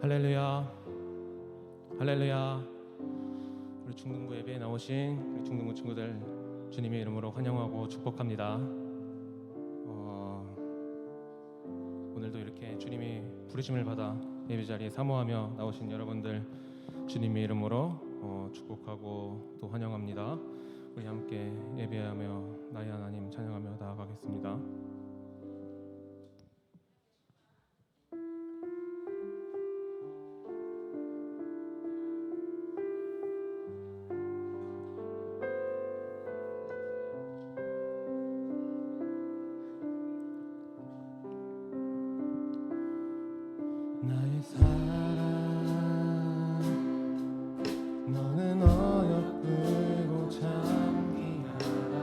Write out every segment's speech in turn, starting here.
할렐루야, 할렐루야. 우리 중등부 예배에 나오신 우리 중등부 친구들 주님의 이름으로 환영하고 축복합니다. 오늘도 이렇게 주님이 부르심을 받아 예배 자리에 사모하며 나오신 여러분들 주님의 이름으로 축복하고 또 환영합니다. 우리 함께 예배하며 나의 하나님 찬양하며 나아가겠습니다. 나의 사랑 너는 어여쁘고 참 귀하다.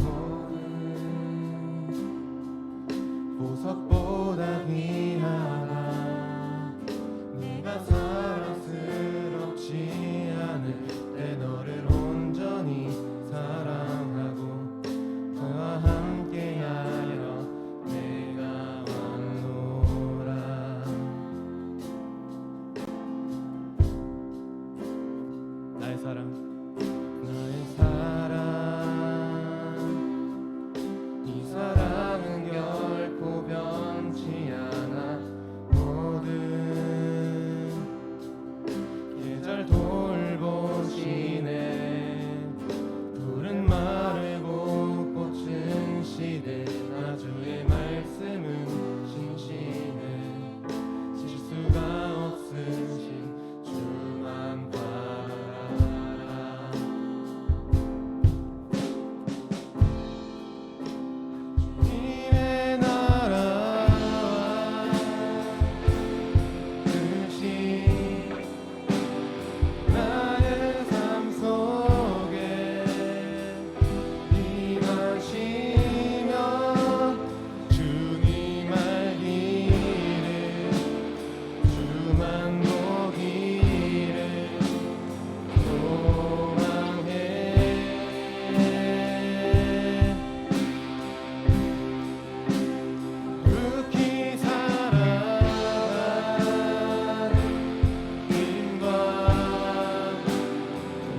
너는 보석보다 귀하다. 네가 사랑스럽지 않을 때 너를 온전히 사랑하고 그와 함께하여 내가 왔노라. 나의 사랑 이 사랑은 결코 변치 않아. 모든 계절 돌보시네. 푸른 마르고 꽃은 시대. 나주의 말씀은 신시네. 실수가 없으신 주만 바라라. 주님의 나라와 뜻이 나의 삶 속에 임하시면 주님 알기를 주만 보기를 소망해. 극히 살아가는 힘과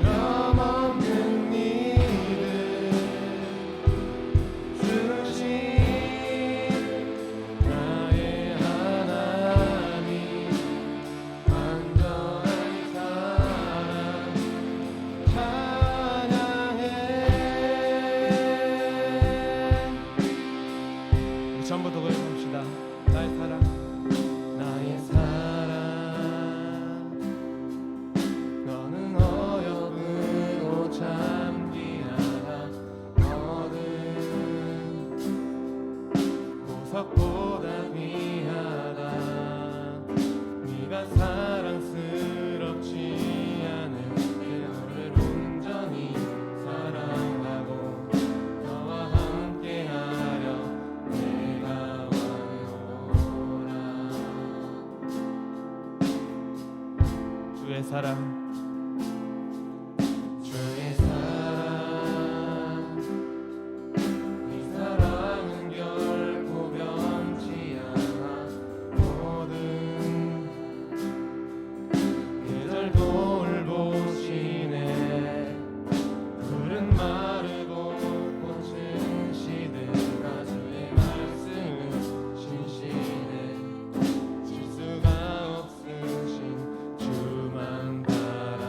변함없는 믿음 주신 나의 하나님. 완전한 사랑 찬양해. 우리 전부 다 고백합시다. 나의 사랑 너는 어여쁘고 참 귀하다. 너는 보석보다 귀하다. 네가 사랑스럽지 않을 때 너를 온전히 사랑하고 너와 함께하려 내가 왔노라. 주의 사랑 이 사랑은 결코 변치 않아. 모든 계절 돌보시네. 푸른 마르고 꽃은 시든 나주의 말씀은 신시네. 실수가 없으신 주만 바라라.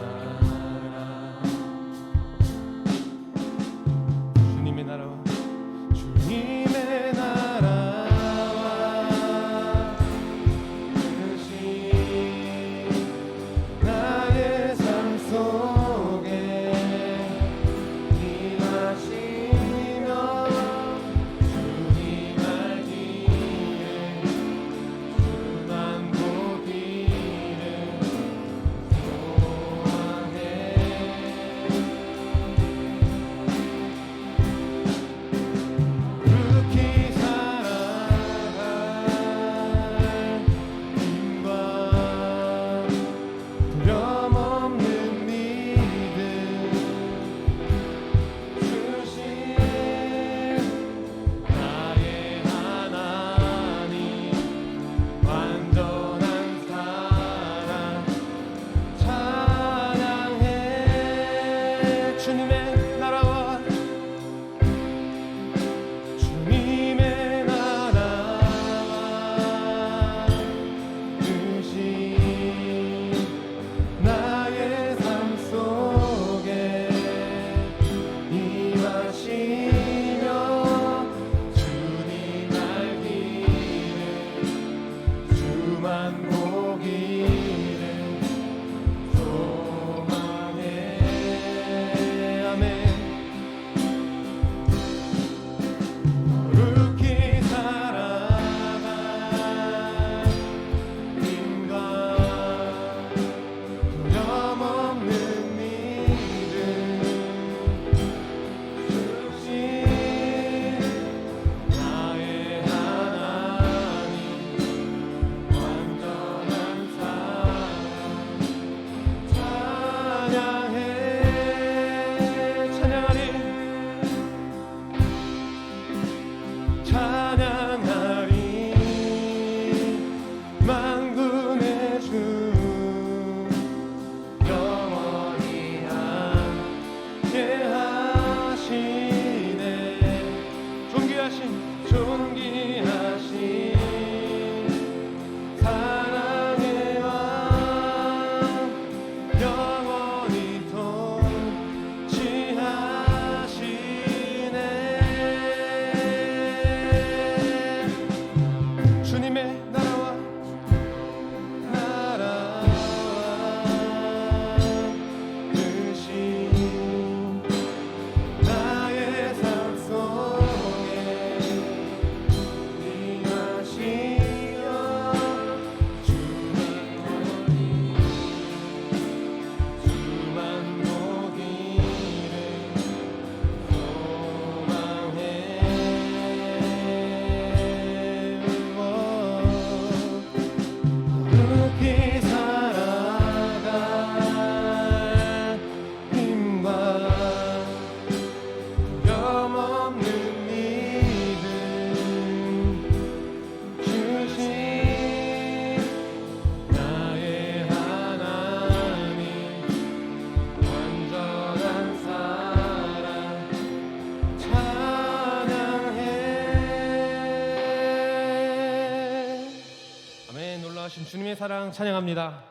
주님의 사랑 찬양합니다.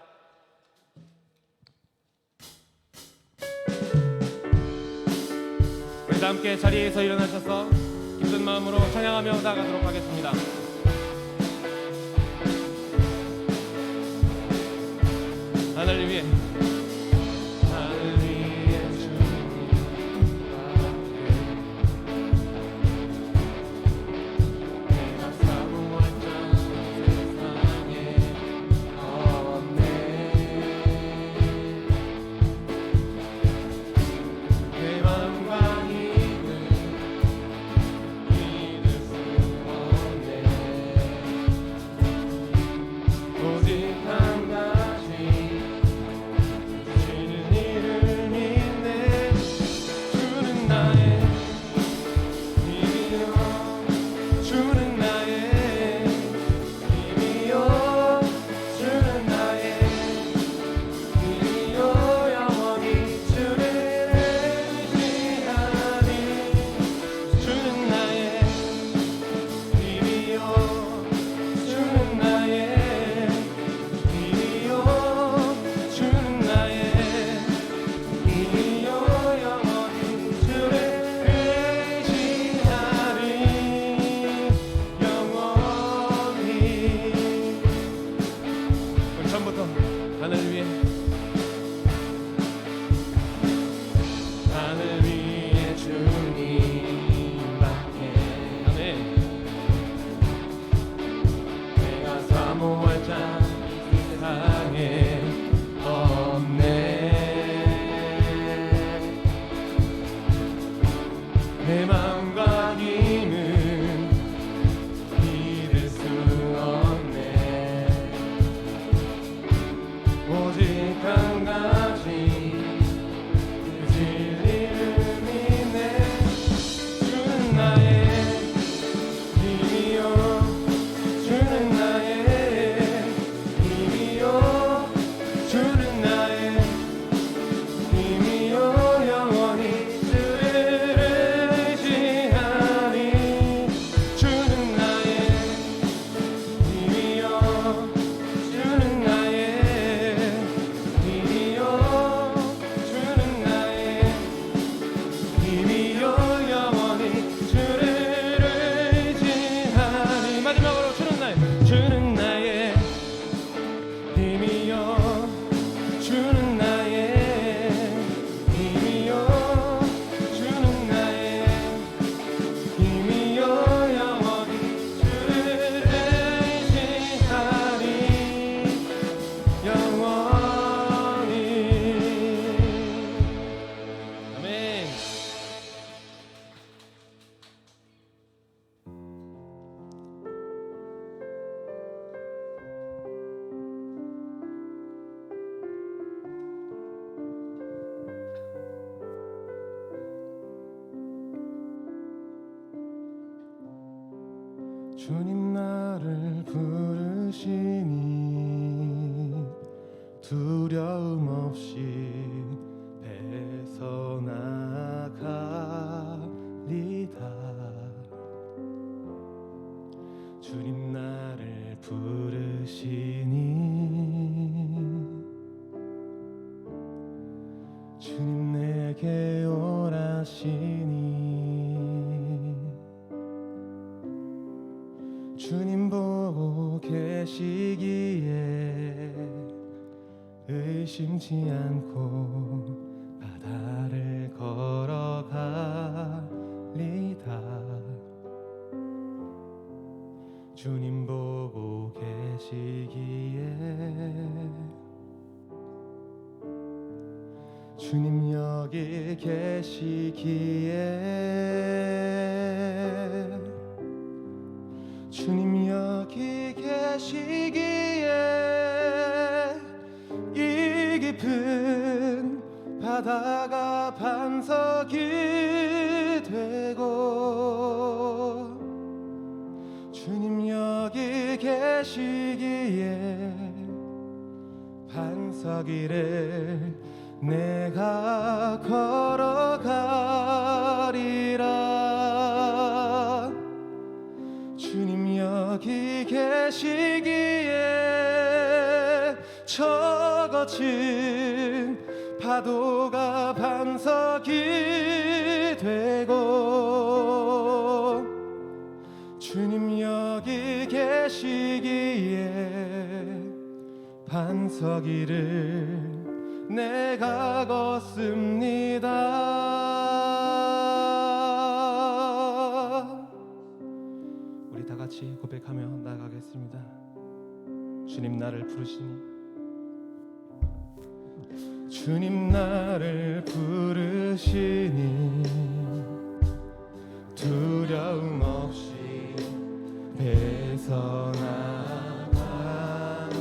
우리 다 함께 자리에서 일어나셔서 기쁜 마음으로 찬양하며 나아가도록 하겠습니다. 하늘을 위해 주님 나를 부르시니 두려움 없이 배서 나가리다. 주님 나를 부르시니 주님 내게 오라시니 주님 보고 계시기에 의심치 않고 바다를 걸어가리다. 주님 보고 계시기에 주님 여기 계시기에 주님 여기 계시기에 이 깊은 바다가 반석이 되고 주님 여기 계시기에 반석이를 내가 걸어가리라. 주님 여기 계시기에 저 거친 파도가 반석이 되고 주님 여기 계시기에 반석이를 내가 걷습니다. 우리 다 같이 고백하며 나가겠습니다. 주님 나를 부르시니 주님 나를 부르시니 두려움 없이 배서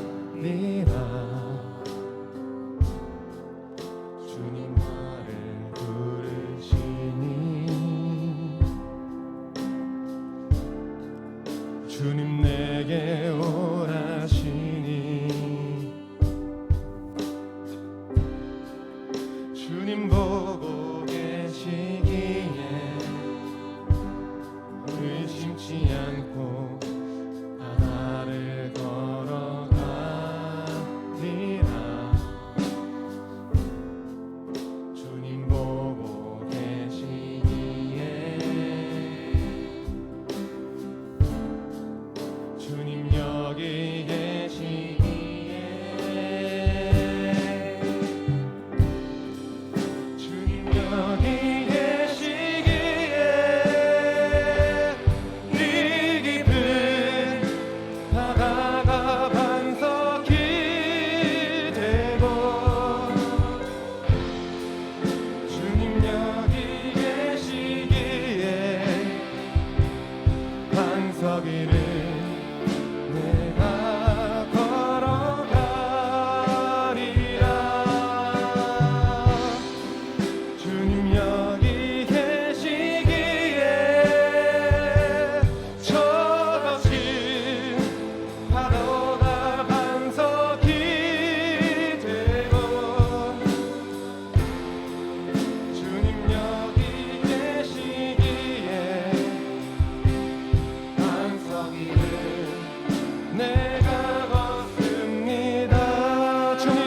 나가리라. 주님 나를 부르시니 주님 내게 오라시니 주님 보고 계시기에 의심치 않고 바다를 걸어가리라. 주님 보고 계시기에 주님 여기 계시기에 주님 여기 계시기에 이 깊은 바다가 반석이 되고 주님 여기 계시기에 반석이를 내가 걸어가리라. 주님 여기 계시기에 저 거친 파도가 반석이 되고 주님 여기 계시기에 반석이를 내가 걷습니다. 주님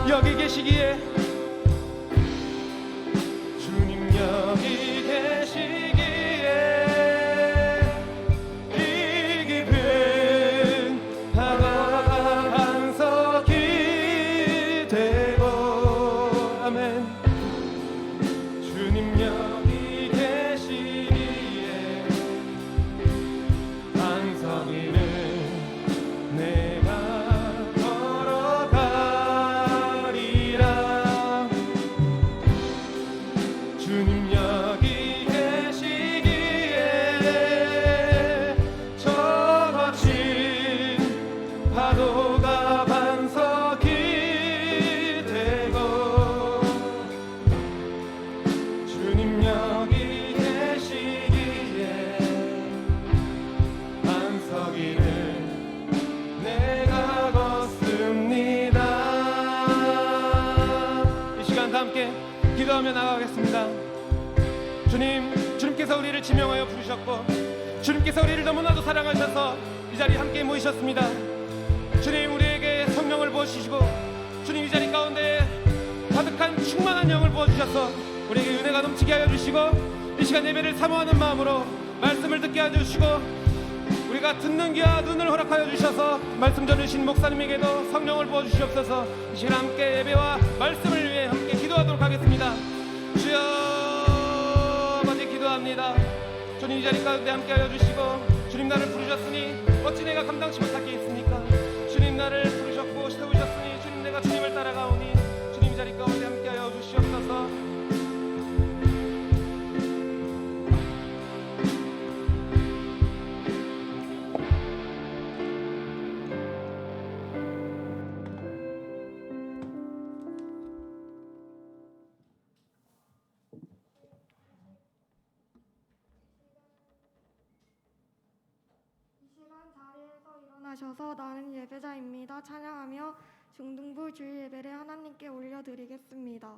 여기 계시기에 주님 여기 계시기에 이 깊은 바다가 반석이 되고 아멘. 주님 여기 계시기에 반석이를 내가 걸어가리라. 함께 기도하며 나아가겠습니다. 주님께서 우리를 지명하여 부르셨고 주님께서 우리를 너무나도 사랑하셔서 이 자리에 함께 모이셨습니다. 주님, 우리에게 성령을 부어주시고 주님, 이 자리 가운데 가득한 충만한 영을 부어주셔서 우리에게 은혜가 넘치게 하여 주시고 이 시간 예배를 사모하는 마음으로 말씀을 듣게 하여 주시고 우리가 듣는 귀와 눈을 허락하여 주셔서 말씀 전해주신 목사님에게도 성령을 부어주시옵소서. 이 시간 함께 예배와 말씀을 위해 함께 기도하도록 하겠습니다. 주여, 아버지 기도합니다. 주님, 이 자리 가운데 함께 하여 주시고 주님, 나를 부르셨으니 어찌 내가 감당치 못하겠습니까? 주님, 나를 부르셨고 세우셨으니 주님, 내가 주님을 따라가오니 주님, 이 자리 가운데 함께 하여 주시옵소서. 일어나셔서 나는 예배자입니다. 찬양하며 중등부 주일 예배를 하나님께 올려드리겠습니다.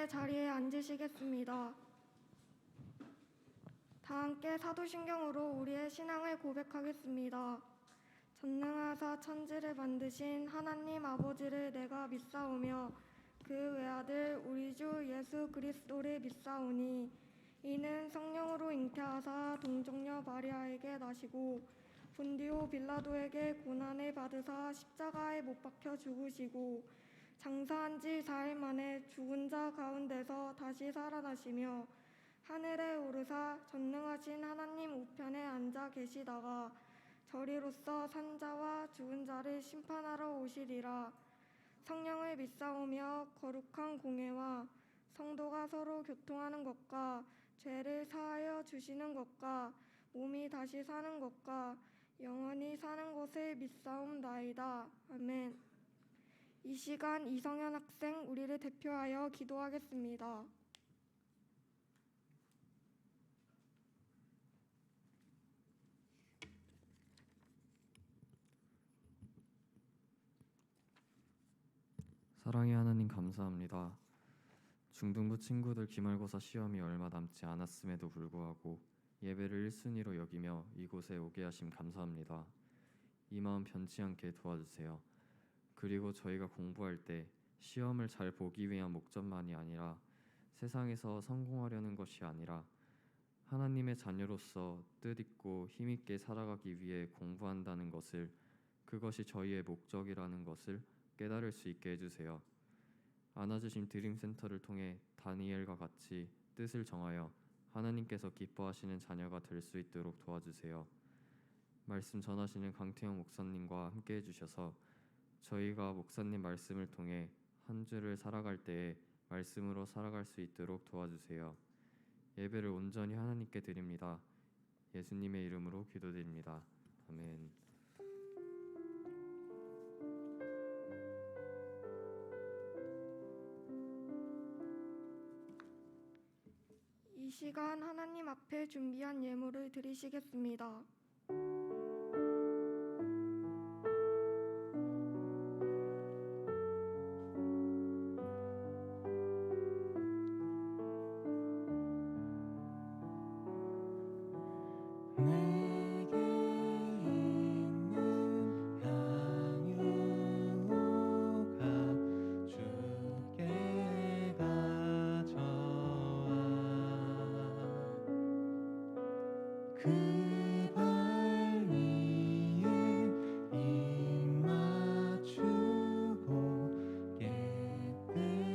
자리에 앉으시겠습니다. 다 함께 사도신경으로 우리의 신앙을 고백하겠습니다. 전능하사 천지를 만드신 하나님 아버지를 내가 믿사오며 그 외아들 우리 주 예수 그리스도를 믿사오니 이는 성령으로 잉태하사 동정녀 마리아에게 나시고 본디오 빌라도에게 고난을 받으사 십자가에 못 박혀 죽으시고 장사한 지 4일 만에 죽은 자 가운데서 다시 살아나시며 하늘에 오르사 전능하신 하나님 우편에 앉아 계시다가 저리로서 산자와 죽은 자를 심판하러 오시리라. 성령을 믿사오며 거룩한 공회와 성도가 서로 교통하는 것과 죄를 사하여 주시는 것과 몸이 다시 사는 것과 영원히 사는 것을 믿사옵나이다. 아멘. 이 시간 이성현 학생 우리를 대표하여 기도하겠습니다. 사랑의 하나님 감사합니다. 중등부 친구들 기말고사 시험이 얼마 남지 않았음에도 불구하고 예배를 1순위로 여기며 이곳에 오게 하심 감사합니다. 이 마음 변치 않게 도와주세요. 그리고 저희가 공부할 때 시험을 잘 보기 위한 목적만이 아니라 세상에서 성공하려는 것이 아니라 하나님의 자녀로서 뜻있고 힘있게 살아가기 위해 공부한다는 것을, 그것이 저희의 목적이라는 것을 깨달을 수 있게 해주세요. 안아주신 드림센터를 통해 다니엘과 같이 뜻을 정하여 하나님께서 기뻐하시는 자녀가 될 수 있도록 도와주세요. 말씀 전하시는 강태영 목사님과 함께 해주셔서 저희가 목사님 말씀을 통해 한 주를 살아갈 때에 말씀으로 살아갈 수 있도록 도와주세요. 예배를 온전히 하나님께 드립니다. 예수님의 이름으로 기도드립니다. 아멘. 이 시간 하나님 앞에 준비한 예물을 드리시겠습니다. 그 발 위에 입 맞추고 예배드립니다.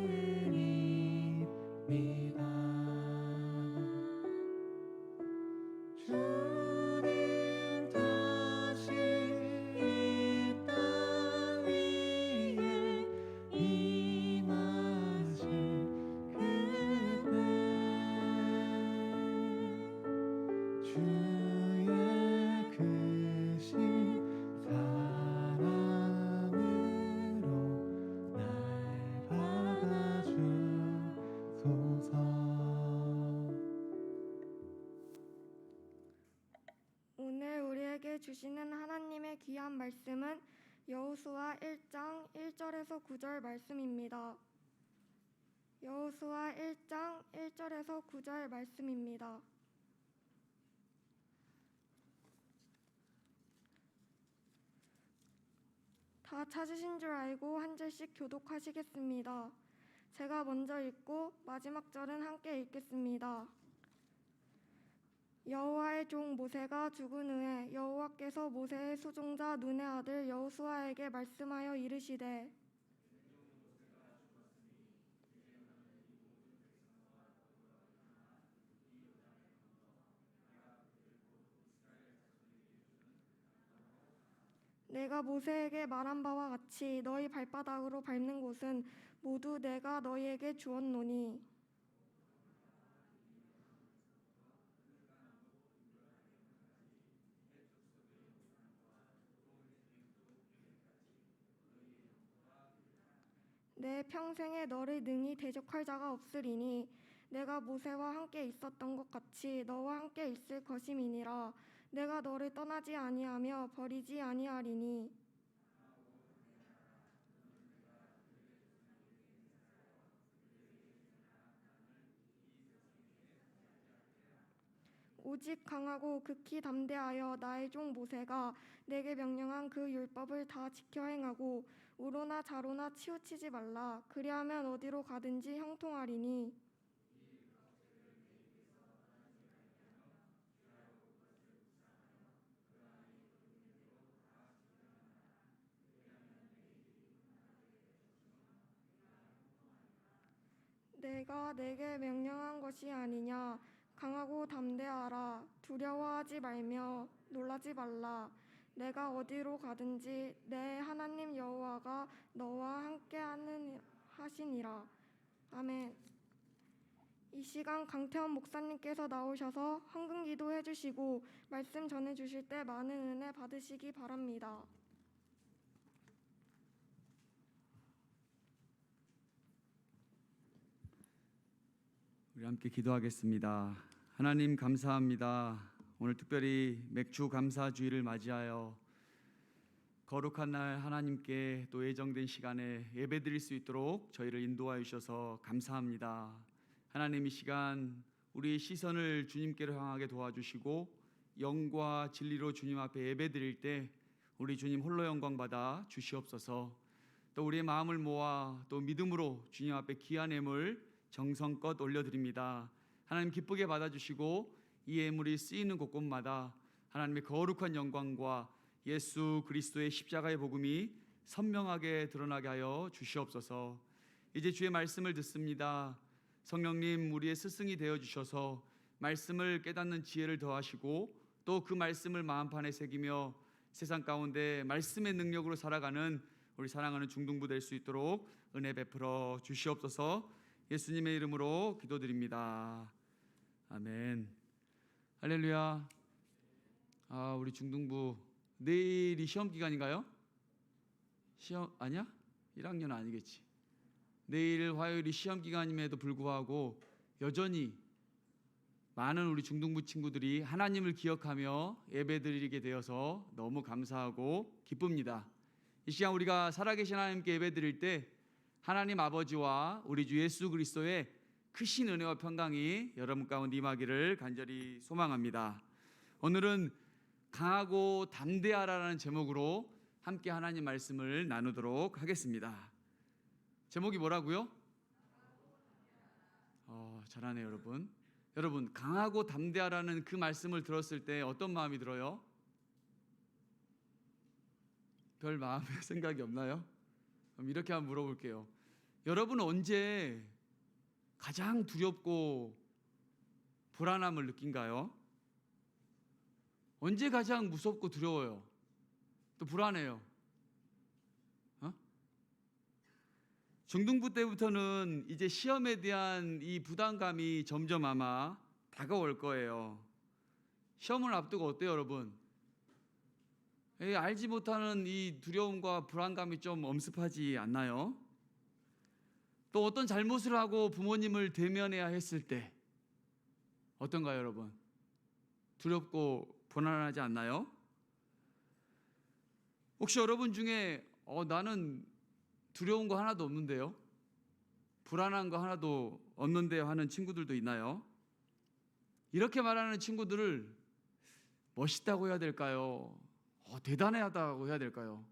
주님 다시 이 땅 위에 임하실 그때 주의 크신 사랑으로 날 받아주소서. 오늘 우리에게 주시는 하나님의 귀한 말씀은 여호수아 1장 1절에서 9절 말씀입니다. 여호수아 1장 1절에서 9절 말씀입니다. 다 찾으신 줄 알고 한 절씩 교독하시겠습니다. 제가 먼저 읽고 마지막 절은 함께 읽겠습니다. 여호와의 종 모세가 죽은 후에 여호와께서 모세의 수종자 눈의 아들 여호수아에게 말씀하여 이르시되 내가 모세에게 말한 바와 같이 너희 발바닥으로 밟는 곳은 모두 내가 너희에게 주었노니 내 평생에 너를 능히 대적할 자가 없으리니 내가 모세와 함께 있었던 것 같이 너와 함께 있을 것임이니라. 내가 너를 떠나지 아니하며 버리지 아니하리니 오직 강하고 극히 담대하여 나의 종 모세가 내게 명령한 그 율법을 다 지켜 행하고 우로나 좌로나 치우치지 말라. 그리하면 어디로 가든지 형통하리니 내가 내게 명령한 것이 아니냐. 강하고 담대하라. 두려워하지 말며 놀라지 말라. 내가 어디로 가든지 내 하나님 여호와가 너와 함께 하시니라. 아멘. 이 시간 강태원 목사님께서 나오셔서 헌금 기도해 주시고 말씀 전해 주실 때 많은 은혜 받으시기 바랍니다. 우리 함께 기도하겠습니다. 하나님 감사합니다. 오늘 특별히 맥주 감사주의를 맞이하여 거룩한 날 하나님께 또 예정된 시간에 예배드릴 수 있도록 저희를 인도하여 주셔서 감사합니다. 하나님 이 시간 우리의 시선을 주님께로 향하게 도와주시고 영과 진리로 주님 앞에 예배드릴 때 우리 주님 홀로 영광 받아 주시옵소서. 또 우리의 마음을 모아 또 믿음으로 주님 앞에 귀한 예물 정성껏 올려드립니다. 하나님 기쁘게 받아주시고 이 예물이 쓰이는 곳곳마다 하나님의 거룩한 영광과 예수 그리스도의 십자가의 복음이 선명하게 드러나게 하여 주시옵소서. 이제 주의 말씀을 듣습니다. 성령님 우리의 스승이 되어주셔서 말씀을 깨닫는 지혜를 더하시고 또 그 말씀을 마음판에 새기며 세상 가운데 말씀의 능력으로 살아가는 우리 사랑하는 중등부 될 수 있도록 은혜 베풀어 주시옵소서. 예수님의 이름으로 기도드립니다. 아멘. 할렐루야. 우리 중등부 내일이 시험 기간인가요? 시험 아니야? 1학년 아니겠지. 내일 화요일이 시험 기간임에도 불구하고 여전히 많은 우리 중등부 친구들이 하나님을 기억하며 예배드리게 되어서 너무 감사하고 기쁩니다. 이 시간 우리가 살아계신 하나님께 예배드릴 때 하나님 아버지와 우리 주 예수 그리스도의 크신 은혜와 평강이 여러분 가운데 임하기를 간절히 소망합니다. 오늘은 강하고 담대하라는 제목으로 함께 하나님 말씀을 나누도록 하겠습니다. 제목이 뭐라고요? 잘하네요 여러분. 여러분, 강하고 담대하라는 그 말씀을 들었을 때 어떤 마음이 들어요? 별 마음의 생각이 없나요? 그럼 이렇게 한번 물어볼게요. 여러분은 언제 가장 두렵고 불안함을 느낀가요? 언제 가장 무섭고 두려워요? 또 불안해요? 중등부 때부터는 이제 시험에 대한 이 부담감이 점점 아마 다가올 거예요. 시험을 앞두고 어때요, 여러분? 알지 못하는 이 두려움과 불안감이 좀 엄습하지 않나요? 또 어떤 잘못을 하고 부모님을 대면해야 했을 때 어떤가요, 여러분? 두렵고 불안하지 않나요? 혹시 여러분 중에 나는 두려운 거 하나도 없는데요? 불안한 거 하나도 없는데요? 하는 친구들도 있나요? 이렇게 말하는 친구들을 멋있다고 해야 될까요? 대단하다고 해야 될까요?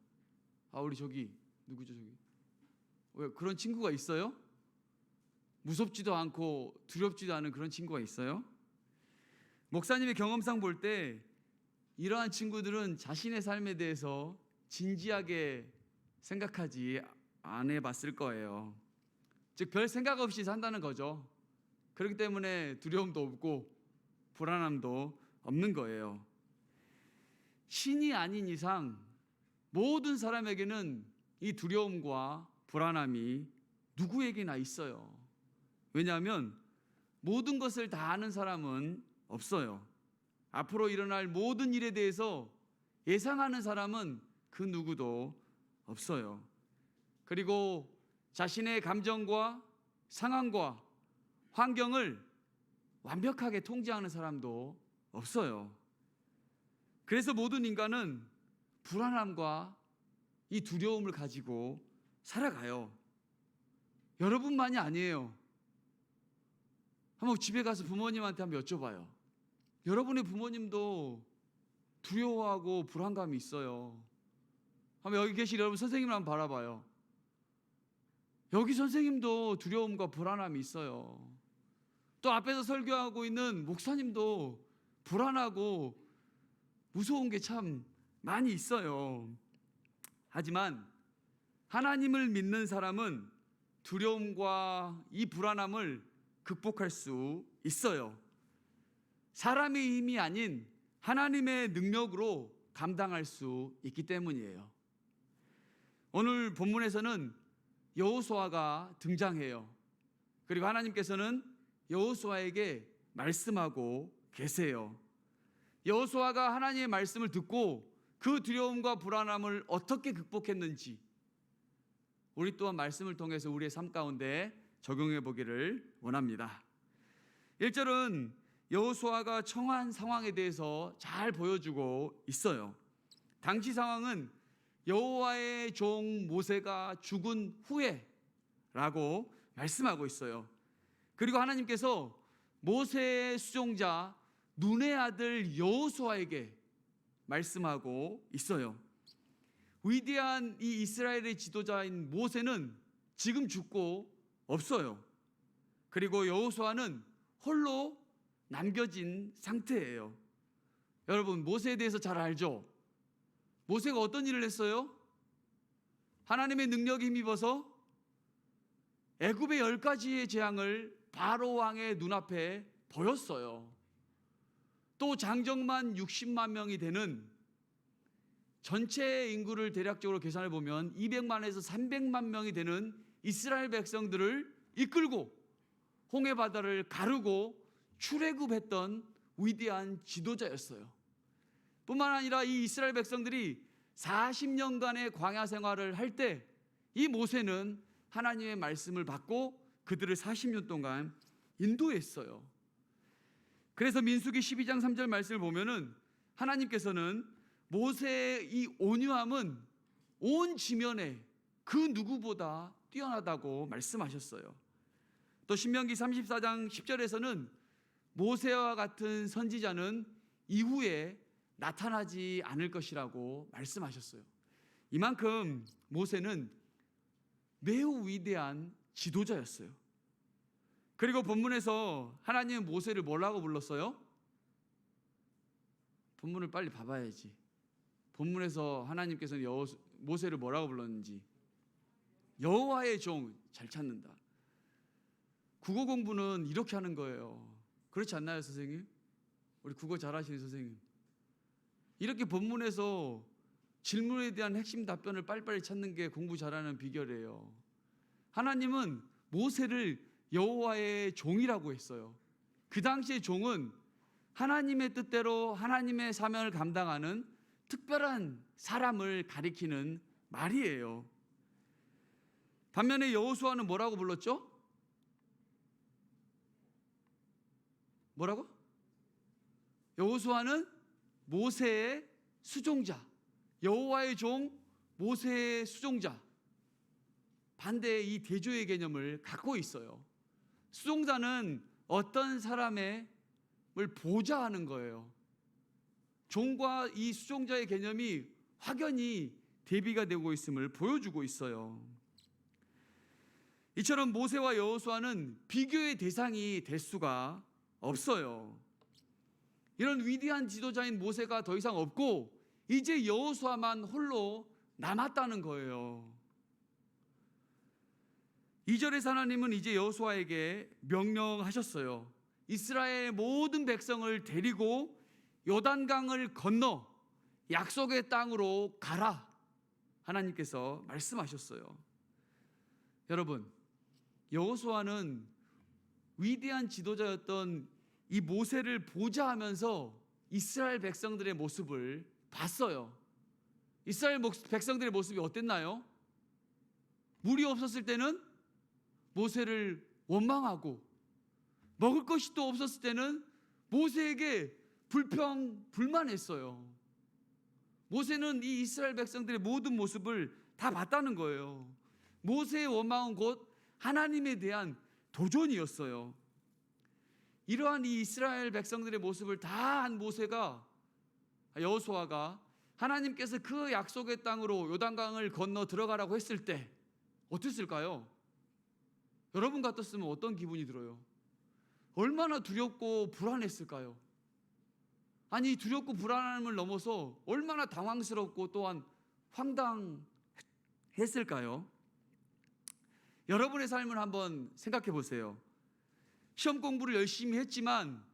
우리 저기 누구죠, 저기? 왜 그런 친구가 있어요? 무섭지도 않고 두렵지도 않은 그런 친구가 있어요? 목사님의 경험상 볼 때 이러한 친구들은 자신의 삶에 대해서 진지하게 생각하지 안 해봤을 거예요. 즉, 별 생각 없이 산다는 거죠. 그렇기 때문에 두려움도 없고 불안함도 없는 거예요. 신이 아닌 이상 모든 사람에게는 이 두려움과 불안함이 누구에게나 있어요. 왜냐하면 모든 것을 다 아는 사람은 없어요. 앞으로 일어날 모든 일에 대해서 예상하는 사람은 그 누구도 없어요. 그리고 자신의 감정과 상황과 환경을 완벽하게 통제하는 사람도 없어요. 그래서 모든 인간은 불안함과 이 두려움을 가지고 살아가요. 여러분만이 아니에요. 한번 집에 가서 부모님한테 한번 여쭤봐요. 여러분의 부모님도 두려워하고 불안감이 있어요. 한번 여기 계신 여러분 선생님을 한번 바라봐요. 여기 선생님도 두려움과 불안함이 있어요. 또 앞에서 설교하고 있는 목사님도 불안하고 무서운 게 참 많이 있어요. 하지만 하나님을 믿는 사람은 두려움과 이 불안함을 극복할 수 있어요. 사람의 힘이 아닌 하나님의 능력으로 감당할 수 있기 때문이에요. 오늘 본문에서는 여호수아가 등장해요. 그리고 하나님께서는 여호수아에게 말씀하고 계세요. 여호수아가 하나님의 말씀을 듣고 그 두려움과 불안함을 어떻게 극복했는지 우리 또한 말씀을 통해서 우리의 삶 가운데 적용해 보기를 원합니다. 1절은 여호수아가 처한 상황에 대해서 잘 보여주고 있어요. 당시 상황은 여호와의 종 모세가 죽은 후에라고 말씀하고 있어요. 그리고 하나님께서 모세의 수종자 눈의 아들 여호수아에게 말씀하고 있어요. 위대한 이 이스라엘의 지도자인 모세는 지금 죽고 없어요. 그리고 여호수아는 홀로 남겨진 상태예요. 여러분, 모세에 대해서 잘 알죠? 모세가 어떤 일을 했어요? 하나님의 능력에 힘입어서 애굽의 10가지의 재앙을 바로 왕의 눈앞에 보였어요. 또 장정만 60만 명이 되는 전체 인구를 대략적으로 계산해 보면 200만에서 300만 명이 되는 이스라엘 백성들을 이끌고 홍해 바다를 가르고 출애굽했던 위대한 지도자였어요. 뿐만 아니라 이 이스라엘 백성들이 40년간의 광야 생활을 할 때 이 모세는 하나님의 말씀을 받고 그들을 40년 동안 인도했어요. 그래서 민수기 12장 3절 말씀을 보면은 하나님께서는 모세의 이 온유함은 온 지면에 그 누구보다 뛰어나다고 말씀하셨어요. 또 신명기 34장 10절에서는 모세와 같은 선지자는 이후에 나타나지 않을 것이라고 말씀하셨어요. 이만큼 모세는 매우 위대한 지도자였어요. 그리고 본문에서 하나님은 모세를 뭐라고 불렀어요? 본문을 빨리 봐봐야지. 본문에서 하나님께서는 모세를 뭐라고 불렀는지. 여호와의 종. 잘 찾는다. 국어 공부는 이렇게 하는 거예요. 그렇지 않나요, 선생님? 우리 국어 잘하시는 선생님. 이렇게 본문에서 질문에 대한 핵심 답변을 빨리빨리 찾는 게 공부 잘하는 비결이에요. 하나님은 모세를 여호와의 종이라고 했어요. 그 당시의 종은 하나님의 뜻대로 하나님의 사명을 감당하는 특별한 사람을 가리키는 말이에요. 반면에 여호수아는 뭐라고 불렀죠? 뭐라고? 여호수아는 모세의 수종자, 여호와의 종, 모세의 수종자. 반대의 이 대조의 개념을 갖고 있어요. 수종자는 어떤 사람을 보좌하는 거예요. 종과 이 수종자의 개념이 확연히 대비가 되고 있음을 보여주고 있어요. 이처럼 모세와 여호수아는 비교의 대상이 될 수가 없어요. 이런 위대한 지도자인 모세가 더 이상 없고 이제 여호수아만 홀로 남았다는 거예요. 2절에서 하나님은 이제 여호수아에게 명령하셨어요. 이스라엘 모든 백성을 데리고 요단강을 건너 약속의 땅으로 가라. 하나님께서 말씀하셨어요. 여러분, 여호수아는 위대한 지도자였던 이 모세를 보좌하면서 이스라엘 백성들의 모습을 봤어요. 이스라엘 백성들의 모습이 어땠나요? 물이 없었을 때는 모세를 원망하고, 먹을 것이 또 없었을 때는 모세에게 불만했어요. 모세는 이 이스라엘 백성들의 모든 모습을 다 봤다는 거예요. 모세의 원망은 곧 하나님에 대한 도전이었어요. 이러한 이 이스라엘 백성들의 모습을 다 한 여호수아가 하나님께서 그 약속의 땅으로 요단강을 건너 들어가라고 했을 때 어땠을까요? 여러분 같았으면 어떤 기분이 들어요? 얼마나 두렵고 불안했을까요? 아니, 두렵고 불안함을 넘어서 얼마나 당황스럽고 또한 황당했을까요? 여러분의 삶을 한번 생각해 보세요. 시험 공부를 열심히 했지만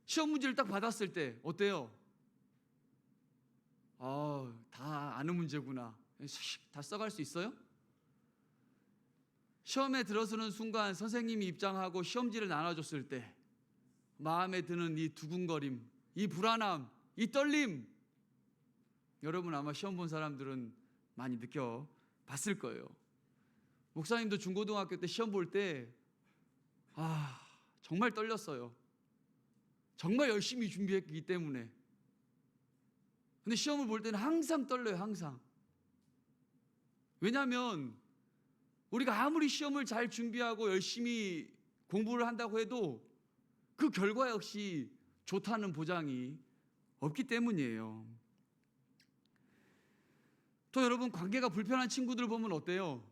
시험 문제를 딱 받았을 때 어때요? 다 아는 문제구나. 다 써갈 수 있어요? 시험에 들어서는 순간 선생님이 입장하고 시험지를 나눠줬을 때 마음에 드는 이 두근거림, 이 불안함, 이 떨림, 여러분 아마 시험 본 사람들은 많이 느껴봤을 거예요. 목사님도 중고등학교 때 시험 볼 때 정말 떨렸어요. 정말 열심히 준비했기 때문에. 근데 시험을 볼 때는 항상 떨려요. 항상. 왜냐하면 우리가 아무리 시험을 잘 준비하고 열심히 공부를 한다고 해도 그 결과 역시 좋다는 보장이 없기 때문이에요. 또 여러분, 관계가 불편한 친구들 보면 어때요?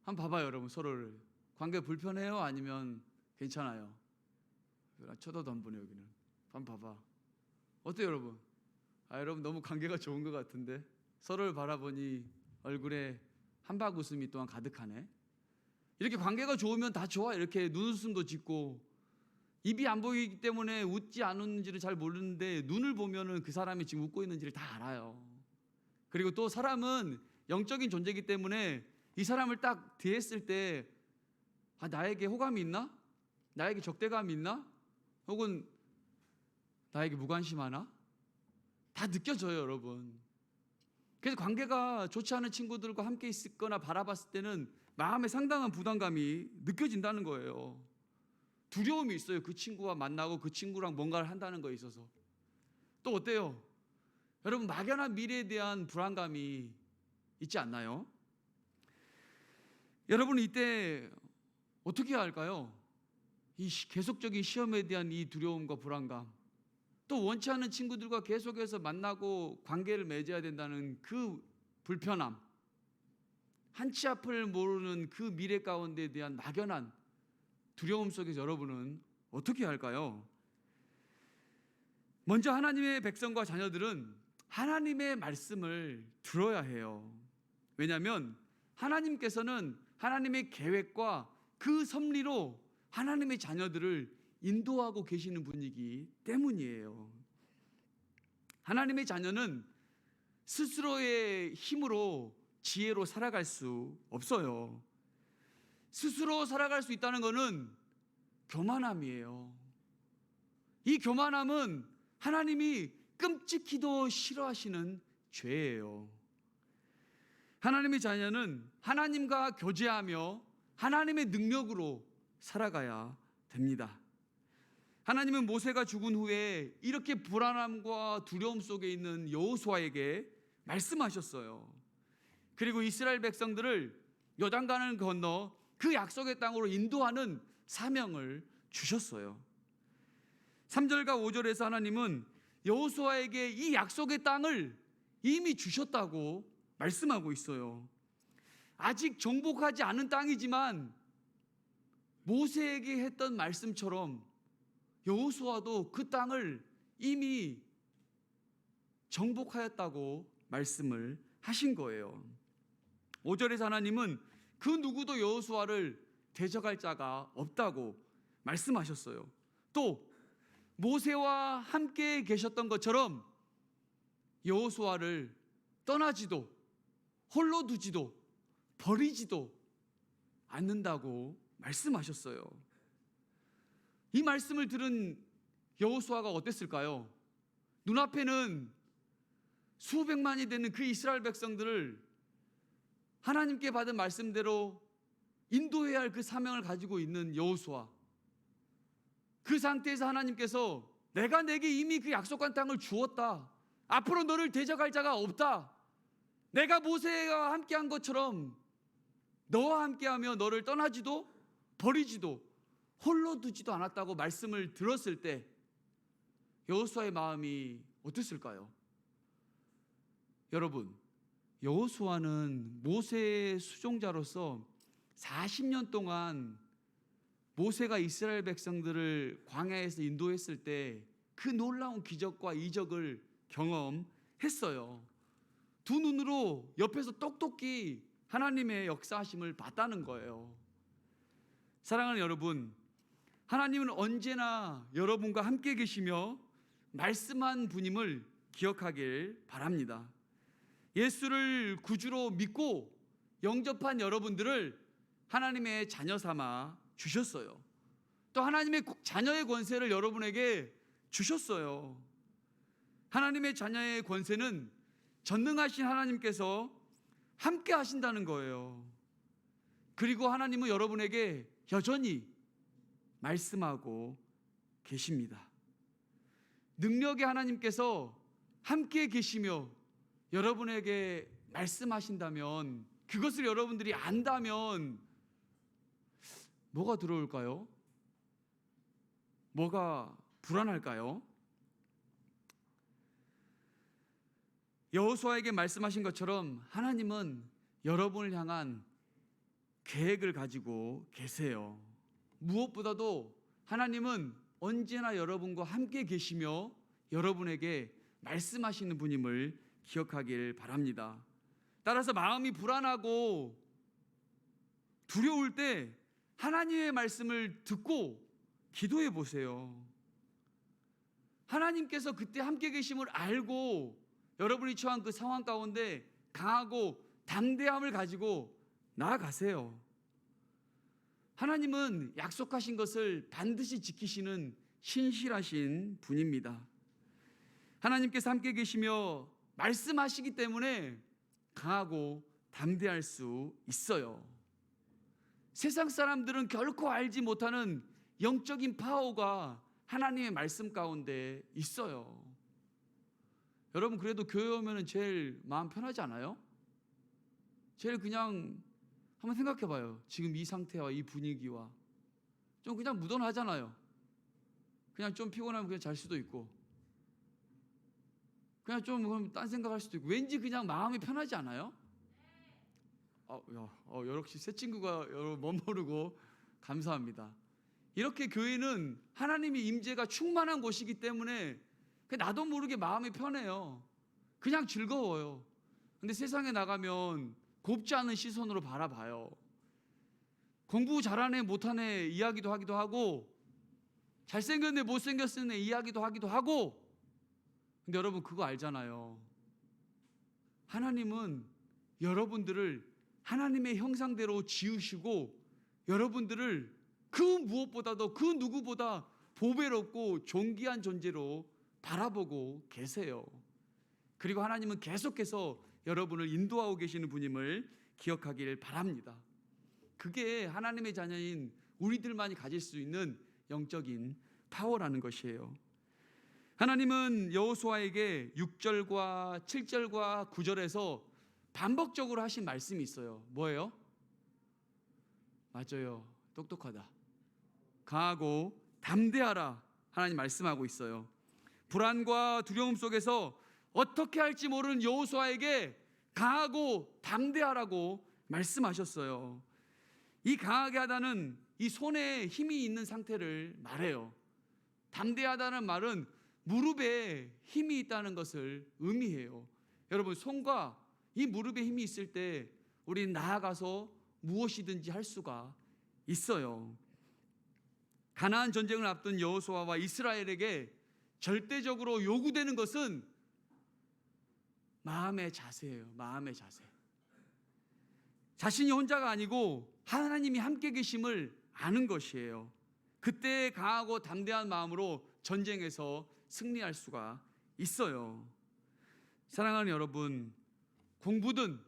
한번 봐봐요. 여러분, 서로를. 관계 불편해요? 아니면 괜찮아요? 쳐다도 안 보네. 여기는. 한번 봐봐. 어때요 여러분? 여러분 너무 관계가 좋은 것 같은데 서로를 바라보니 얼굴에 한박 웃음이 또한 가득하네. 이렇게 관계가 좋으면 다 좋아. 이렇게 눈웃음도 짓고, 입이 안 보이기 때문에 웃지 안 웃는지를 잘 모르는데 눈을 보면은 그 사람이 지금 웃고 있는지를 다 알아요. 그리고 또 사람은 영적인 존재이기 때문에 이 사람을 딱 대했을 때 나에게 호감이 있나? 나에게 적대감이 있나? 혹은 나에게 무관심하나? 다 느껴져요, 여러분. 그래서 관계가 좋지 않은 친구들과 함께 있거나 바라봤을 때는 마음에 상당한 부담감이 느껴진다는 거예요. 두려움이 있어요. 그 친구와 만나고 그 친구랑 뭔가를 한다는 거에 있어서. 또 어때요? 여러분, 막연한 미래에 대한 불안감이 있지 않나요? 여러분, 이때 어떻게 해야 할까요? 이 계속적인 시험에 대한 이 두려움과 불안감, 또 원치 않는 친구들과 계속해서 만나고 관계를 맺어야 된다는 그 불편함, 한치 앞을 모르는 그 미래 가운데에 대한 막연한 두려움 속에서 여러분은 어떻게 할까요? 먼저 하나님의 백성과 자녀들은 하나님의 말씀을 들어야 해요. 왜냐하면 하나님께서는 하나님의 계획과 그 섭리로 하나님의 자녀들을 인도하고 계시는 분이기 때문이에요. 하나님의 자녀는 스스로의 힘으로 지혜로 살아갈 수 없어요. 스스로 살아갈 수 있다는 것은 교만함이에요. 이 교만함은 하나님이 끔찍히도 싫어하시는 죄예요. 하나님의 자녀는 하나님과 교제하며 하나님의 능력으로 살아가야 됩니다. 하나님은 모세가 죽은 후에 이렇게 불안함과 두려움 속에 있는 여호수아에게 말씀하셨어요. 그리고 이스라엘 백성들을 요단강을 건너 그 약속의 땅으로 인도하는 사명을 주셨어요. 3절과 5절에서 하나님은 여호수아에게 이 약속의 땅을 이미 주셨다고 말씀하고 있어요. 아직 정복하지 않은 땅이지만 모세에게 했던 말씀처럼 여호수아도 그 땅을 이미 정복하였다고 말씀을 하신 거예요. 5절에서 하나님은 그 누구도 여호수아를 대적할 자가 없다고 말씀하셨어요. 또 모세와 함께 계셨던 것처럼 여호수아를 떠나지도 홀로 두지도 버리지도 않는다고 말씀하셨어요. 이 말씀을 들은 여호수아가 어땠을까요? 눈앞에는 수백만이 되는 그 이스라엘 백성들을 하나님께 받은 말씀대로 인도해야 할 그 사명을 가지고 있는 여호수아, 그 상태에서 하나님께서 내가 내게 이미 그 약속한 땅을 주었다, 앞으로 너를 대적할 자가 없다, 내가 모세와 함께한 것처럼 너와 함께하며 너를 떠나지도 버리지도 홀로 두지도 않았다고 말씀을 들었을 때 여호수아의 마음이 어땠을까요? 여러분, 여호수아는 모세의 수종자로서 40년 동안 모세가 이스라엘 백성들을 광야에서 인도했을 때 그 놀라운 기적과 이적을 경험했어요. 두 눈으로 옆에서 똑똑히 하나님의 역사하심을 봤다는 거예요. 사랑하는 여러분, 하나님은 언제나 여러분과 함께 계시며 말씀한 분임을 기억하길 바랍니다. 예수를 구주로 믿고 영접한 여러분들을 하나님의 자녀 삼아 주셨어요. 또 하나님의 자녀의 권세를 여러분에게 주셨어요. 하나님의 자녀의 권세는 전능하신 하나님께서 함께 하신다는 거예요. 그리고 하나님은 여러분에게 여전히 말씀하고 계십니다. 능력의 하나님께서 함께 계시며 여러분에게 말씀하신다면, 그것을 여러분들이 안다면 뭐가 들어올까요? 뭐가 불안할까요? 여호수아에게 말씀하신 것처럼 하나님은 여러분을 향한 계획을 가지고 계세요. 무엇보다도 하나님은 언제나 여러분과 함께 계시며 여러분에게 말씀하시는 분임을 기억하길 바랍니다. 따라서 마음이 불안하고 두려울 때 하나님의 말씀을 듣고 기도해 보세요. 하나님께서 그때 함께 계심을 알고 여러분이 처한 그 상황 가운데 강하고 담대함을 가지고 나아가세요. 하나님은 약속하신 것을 반드시 지키시는 신실하신 분입니다. 하나님께서 함께 계시며 말씀하시기 때문에 강하고 담대할 수 있어요. 세상 사람들은 결코 알지 못하는 영적인 파워가 하나님의 말씀 가운데 있어요. 여러분, 그래도 교회 오면 제일 마음 편하지 않아요? 제일 그냥 한번 생각해 봐요. 지금 이 상태와 이 분위기와 좀 그냥 무던하잖아요. 그냥 좀 피곤하면 그냥 잘 수도 있고, 그냥 좀 딴 생각할 수도 있고, 왠지 그냥 마음이 편하지 않아요? 역시 새 친구가 여러분 멋모르고 감사합니다. 이렇게 교회는 하나님의 임재가 충만한 곳이기 때문에 나도 모르게 마음이 편해요. 그냥 즐거워요. 근데 세상에 나가면 곱지 않은 시선으로 바라봐요. 공부 잘하네 못하네 이야기도 하기도 하고, 잘생겼네 못생겼네 이야기도 하기도 하고. 근데 여러분 그거 알잖아요. 하나님은 여러분들을 하나님의 형상대로 지으시고 여러분들을 그 무엇보다도 그 누구보다 보배롭고 존귀한 존재로 바라보고 계세요. 그리고 하나님은 계속해서 여러분을 인도하고 계시는 분임을 기억하길 바랍니다. 그게 하나님의 자녀인 우리들만이 가질 수 있는 영적인 파워라는 것이에요. 하나님은 여호수아에게 6절과 7절과 9절에서 반복적으로 하신 말씀이 있어요. 뭐예요? 맞아요. 똑똑하다. 강하고 담대하라. 하나님 말씀하고 있어요. 불안과 두려움 속에서 어떻게 할지 모르는 여호수아에게 강하고 담대하라고 말씀하셨어요. 이 강하게 하다는 이 손에 힘이 있는 상태를 말해요. 담대하다는 말은 무릎에 힘이 있다는 것을 의미해요. 여러분, 손과 이 무릎에 힘이 있을 때 우리는 나아가서 무엇이든지 할 수가 있어요. 가나안 전쟁을 앞둔 여호수아와 이스라엘에게 절대적으로 요구되는 것은 마음의 자세예요. 마음의 자세. 자신이 혼자가 아니고 하나님이 함께 계심을 아는 것이에요. 그때 강하고 담대한 마음으로 전쟁에서 승리할 수가 있어요. 사랑하는 여러분, 공부든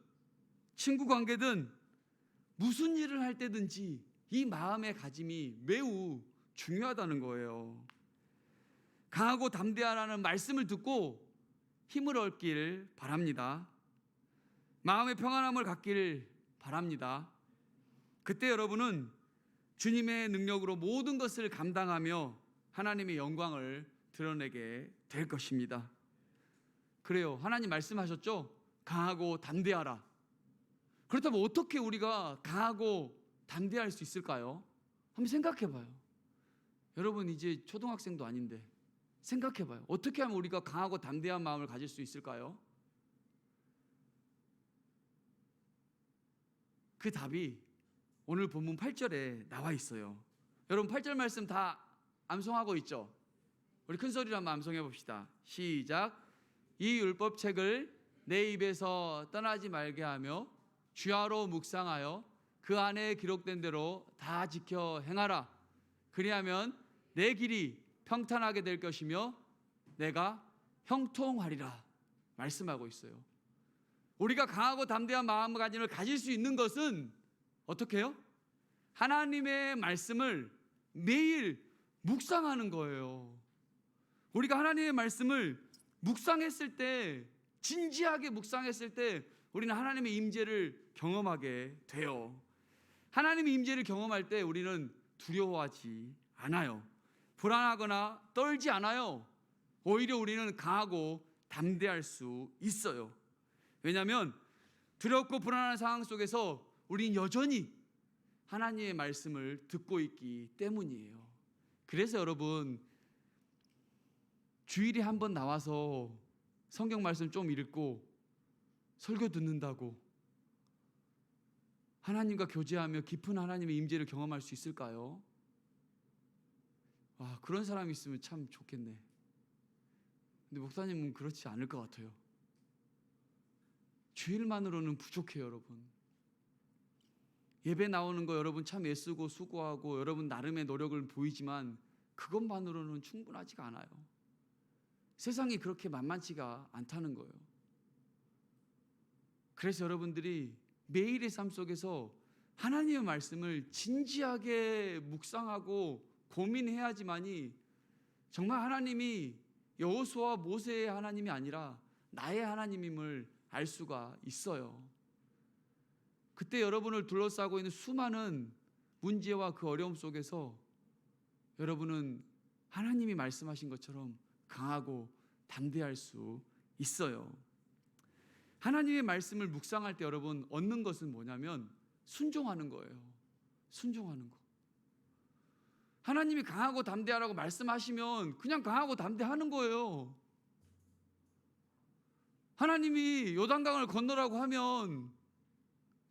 친구 관계든 무슨 일을 할 때든지 이 마음의 가짐이 매우 중요하다는 거예요. 강하고 담대하라는 말씀을 듣고 힘을 얻길 바랍니다. 마음의 평안함을 갖길 바랍니다. 그때 여러분은 주님의 능력으로 모든 것을 감당하며 하나님의 영광을 드러내게 될 것입니다. 그래요. 하나님 말씀하셨죠? 강하고 담대하라. 그렇다면 어떻게 우리가 강하고 담대할 수 있을까요? 한번 생각해 봐요. 여러분 이제 초등학생도 아닌데 생각해 봐요. 어떻게 하면 우리가 강하고 담대한 마음을 가질 수 있을까요? 그 답이 오늘 본문 8절에 나와 있어요. 여러분 8절 말씀 다 암송하고 있죠? 우리 큰 소리로 한번 암송해 봅시다. 시작. 이 율법책을 내 입에서 떠나지 말게 하며 주야로 묵상하여 그 안에 기록된 대로 다 지켜 행하라. 그리하면 내 길이 평탄하게 될 것이며 내가 형통하리라. 말씀하고 있어요. 우리가 강하고 담대한 마음가짐을 가질 수 있는 것은 어떻게 해요? 하나님의 말씀을 매일 묵상하는 거예요. 우리가 하나님의 말씀을 묵상했을 때, 진지하게 묵상했을 때 우리는 하나님의 임재를 경험하게 돼요. 하나님의 임재를 경험할 때 우리는 두려워하지 않아요. 불안하거나 떨지 않아요. 오히려 우리는 강하고 담대할 수 있어요. 왜냐하면 두렵고 불안한 상황 속에서 우리는 여전히 하나님의 말씀을 듣고 있기 때문이에요. 그래서 여러분 주일에 한 번 나와서 성경 말씀 좀 읽고 설교 듣는다고 하나님과 교제하며 깊은 하나님의 임재를 경험할 수 있을까요? 와, 그런 사람이 있으면 참 좋겠네. 근데 목사님은 그렇지 않을 것 같아요. 주일만으로는 부족해요, 여러분. 예배 나오는 거 여러분 참 애쓰고 수고하고 여러분 나름의 노력을 보이지만 그것만으로는 충분하지가 않아요. 세상이 그렇게 만만치가 않다는 거예요. 그래서 여러분들이 매일의 삶 속에서 하나님의 말씀을 진지하게 묵상하고 고민해야지만이 정말 하나님이 여호수아와 모세의 하나님이 아니라 나의 하나님임을 알 수가 있어요. 그때 여러분을 둘러싸고 있는 수많은 문제와 그 어려움 속에서 여러분은 하나님이 말씀하신 것처럼 강하고 담대할 수 있어요. 하나님의 말씀을 묵상할 때 여러분 얻는 것은 뭐냐면 순종하는 거예요. 순종하는 거. 하나님이 강하고 담대하라고 말씀하시면 그냥 강하고 담대하는 거예요. 하나님이 요단강을 건너라고 하면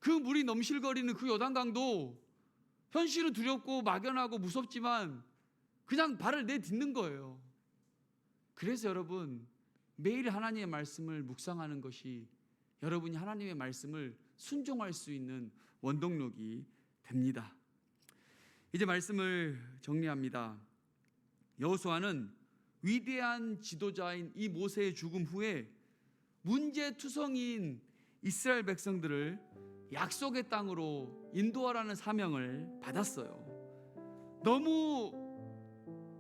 그 물이 넘실거리는 그 요단강도 현실은 두렵고 막연하고 무섭지만 그냥 발을 내딛는 거예요. 그래서 여러분, 매일 하나님의 말씀을 묵상하는 것이 여러분이 하나님의 말씀을 순종할 수 있는 원동력이 됩니다. 이제 말씀을 정리합니다. 여호수아는 위대한 지도자인 이 모세의 죽음 후에 문제투성이인 이스라엘 백성들을 약속의 땅으로 인도하라는 사명을 받았어요. 너무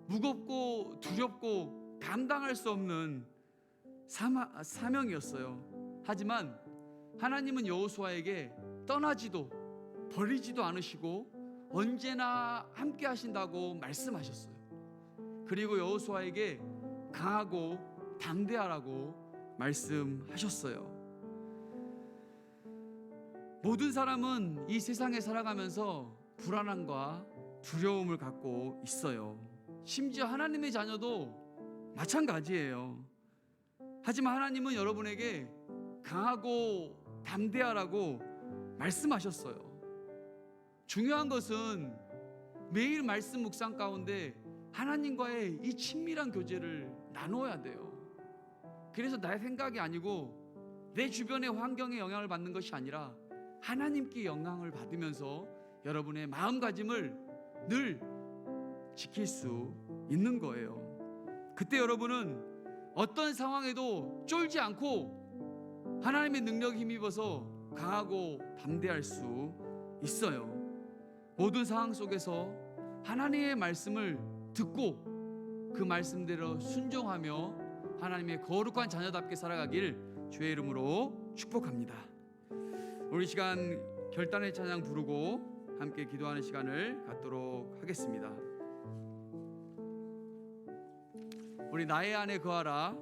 무겁고 두렵고 감당할 수 없는 사명이었어요. 하지만 하나님은 여호수아에게 떠나지도 버리지도 않으시고 언제나 함께 하신다고 말씀하셨어요. 그리고 여호수아에게 강하고 담대하라고 말씀하셨어요. 모든 사람은 이 세상에 살아가면서 불안함과 두려움을 갖고 있어요. 심지어 하나님의 자녀도 마찬가지예요. 하지만 하나님은 여러분에게 강하고 담대하라고 말씀하셨어요. 중요한 것은 매일 말씀 묵상 가운데 하나님과의 이 친밀한 교제를 나눠야 돼요. 그래서 나의 생각이 아니고 내 주변의 환경에 영향을 받는 것이 아니라 하나님께 영향을 받으면서 여러분의 마음가짐을 늘 지킬 수 있는 거예요. 그때 여러분은 어떤 상황에도 쫄지 않고 하나님의 능력에 힘입어서 강하고 담대할 수 있어요. 모든 상황 속에서 하나님의 말씀을 듣고 그 말씀대로 순종하며 하나님의 거룩한 자녀답게 살아가길 주의 이름으로 축복합니다. 우리 시간 결단의 찬양 부르고 함께 기도하는 시간을 갖도록 하겠습니다. 우리 나의 안에 거하라,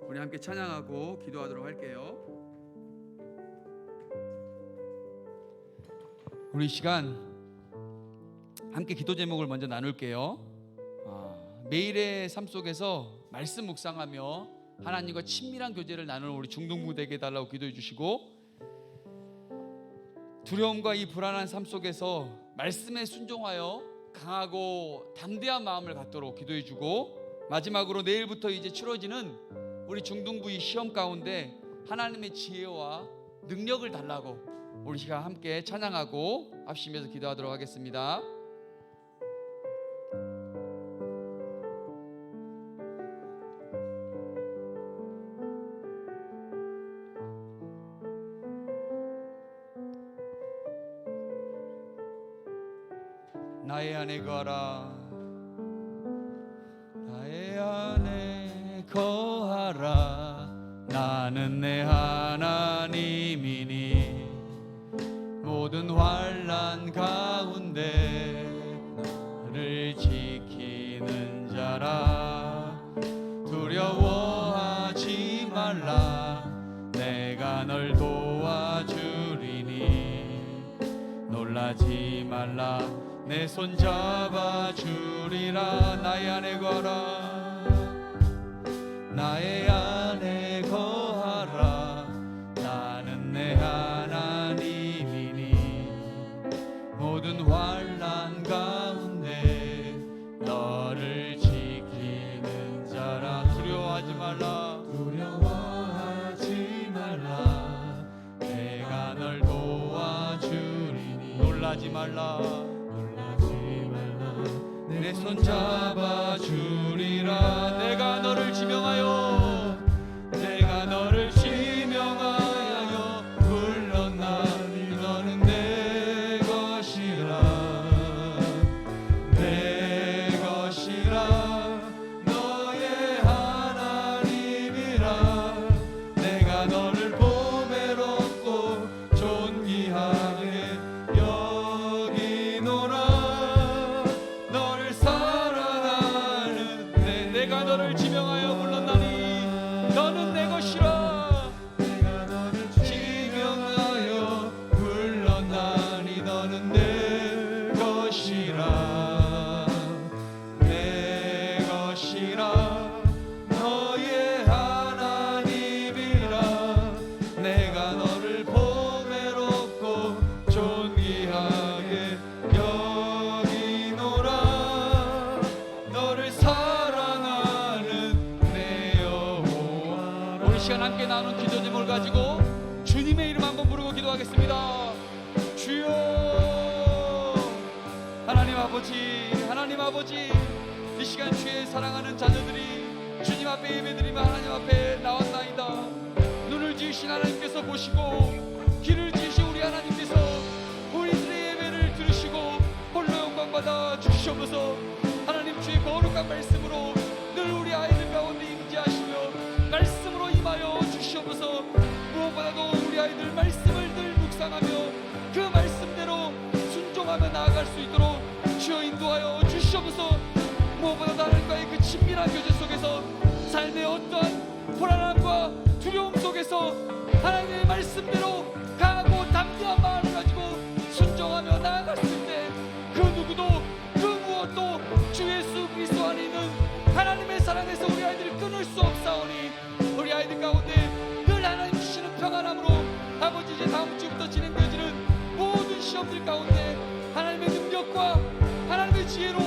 우리 함께 찬양하고 기도하도록 할게요. 우리 시간 함께 기도 제목을 먼저 나눌게요. 매일의 삶 속에서 말씀 묵상하며 하나님과 친밀한 교제를 나누는 우리 중동부 되게 해달라고 기도해 주시고, 두려움과 이 불안한 삶 속에서 말씀에 순종하여 강하고 담대한 마음을 갖도록 기도해 주고, 마지막으로 내일부터 이제 치러지는 우리 중등부 이 시험 가운데 하나님의 지혜와 능력을 달라고 우리 시간 함께 찬양하고 합심해서 기도하도록 하겠습니다. 나의 안에 거하라, 나의 안에 거하라. 나는 내 하나님이니 모든 환난 가운데 나를 지키는 자라. 두려워하지 말라, 내가 널 도와주리니. 놀라지 말라, 내 손 잡아주리라. 나의 안에 거하라, 나의 안에 거하라. 나는 내 하나님이니 모든 환난 가운데 너를 지키는 자라. 두려워하지 말라, 두려워하지 말라, 내가 널 도와주리니. 놀라지 말라, 내 손 잡아주리라. 내가 너를 지명하여, 내가 너를 지명하여 불렀나니. 너는 내 것이라, 내 것이라. 너의 하나님이라. 내가 너를 보배롭고 존귀하게 여기노라. 내가 너를 지명하여 불렀나니 너는 내 것이라. 내가 너를 지명하여 불렀나니 너는 내 것이라. 하나님 아버지, 이 시간 주의 사랑하는 자녀들이 주님 앞에 예배드리며 하나님 앞에 나왔나이다. 눈을 지으신 하나님께서 보시고 귀를 지으신 우리 하나님께서 우리들의 예배를 들으시고 홀로 영광 받아 주시옵소서. 하나님 주의 거룩한 말씀으로 늘 우리 아이들 가운데 임재하시며 말씀으로 임하여 주시옵소서. 무엇보다도 우리 아이들 말씀을 늘 묵상하며 그 말씀대로 순종하며 나아갈 수 있도록 주여 인도하여 주시옵소서. 무엇보다도 하나님과의 그 친밀한 교제 속에서 삶의 어떠한 불안함과 두려움 속에서 하나님의 말씀대로 강하고 담대한 마음을 가지고 순종하며 나아갈 수 있는 그 누구도 그 무엇도 주 예수 그리스도 안에 있는 하나님의 사랑에서 우리 아이들을 끊을 수 없사오니 우리 아이들 가운데 늘 하나님 주시는 평안함으로 아버지 이제 다음 주부터 진행되어지는 모든 시험들 가운데 하나님의 능력과 하나님의 지혜로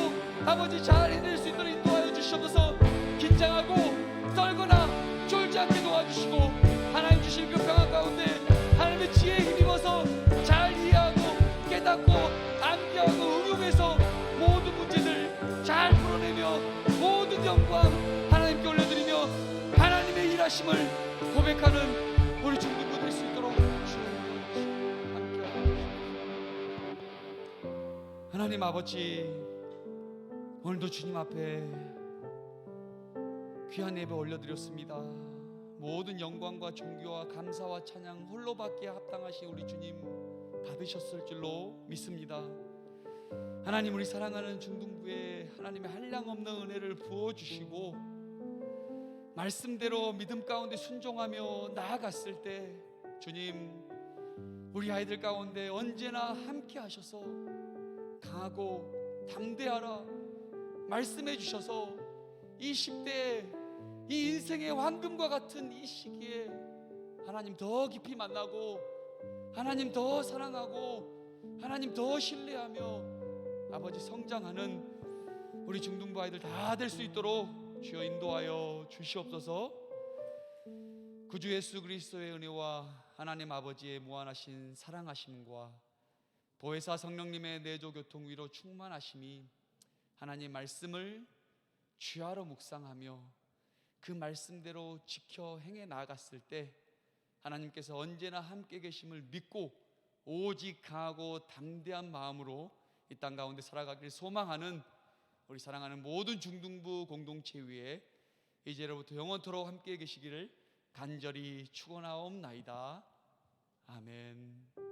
아버지 잘 해낼 수 있도록 인도하여 주시옵소서. 긴장하고 떨거나 쫄지 않게 도와주시고 하나님 주신 그 평안 가운데 하나님의 지혜에 힘입어서 잘 이해하고 깨닫고 암기하고 응용해서 모든 문제들 잘 풀어내며 모든 영광 하나님께 올려드리며 하나님의 일하심을 고백하는 우리 중등부 될 수 있도록 주님 함께하고 주시옵소서. 하나님 아버지, 오늘도 주님 앞에 귀한 예배 올려드렸습니다. 모든 영광과 존귀와 감사와 찬양 홀로 받기에 합당하신 우리 주님 받으셨을 줄로 믿습니다. 하나님, 우리 사랑하는 중등부에 하나님의 한량없는 은혜를 부어주시고 말씀대로 믿음 가운데 순종하며 나아갔을 때 주님, 우리 아이들 가운데 언제나 함께 하셔서 강하고 담대하라 말씀해 주셔서 이 10대에 이 인생의 황금과 같은 이 시기에 하나님 더 깊이 만나고 하나님 더 사랑하고 하나님 더 신뢰하며 아버지 성장하는 우리 중등부 아이들 다 될 수 있도록 주여 인도하여 주시옵소서. 구주 예수 그리스도의 은혜와 하나님 아버지의 무한하신 사랑하심과 보혜사 성령님의 내조 교통 위로 충만하심이 하나님 말씀을 주야로 묵상하며 그 말씀대로 지켜 행해 나아갔을 때 하나님께서 언제나 함께 계심을 믿고 오직 강하고 담대한 마음으로 이 땅 가운데 살아가길 소망하는 우리 사랑하는 모든 중등부 공동체 위에 이제로부터 영원토록 함께 계시기를 간절히 축원하옵나이다. 아멘.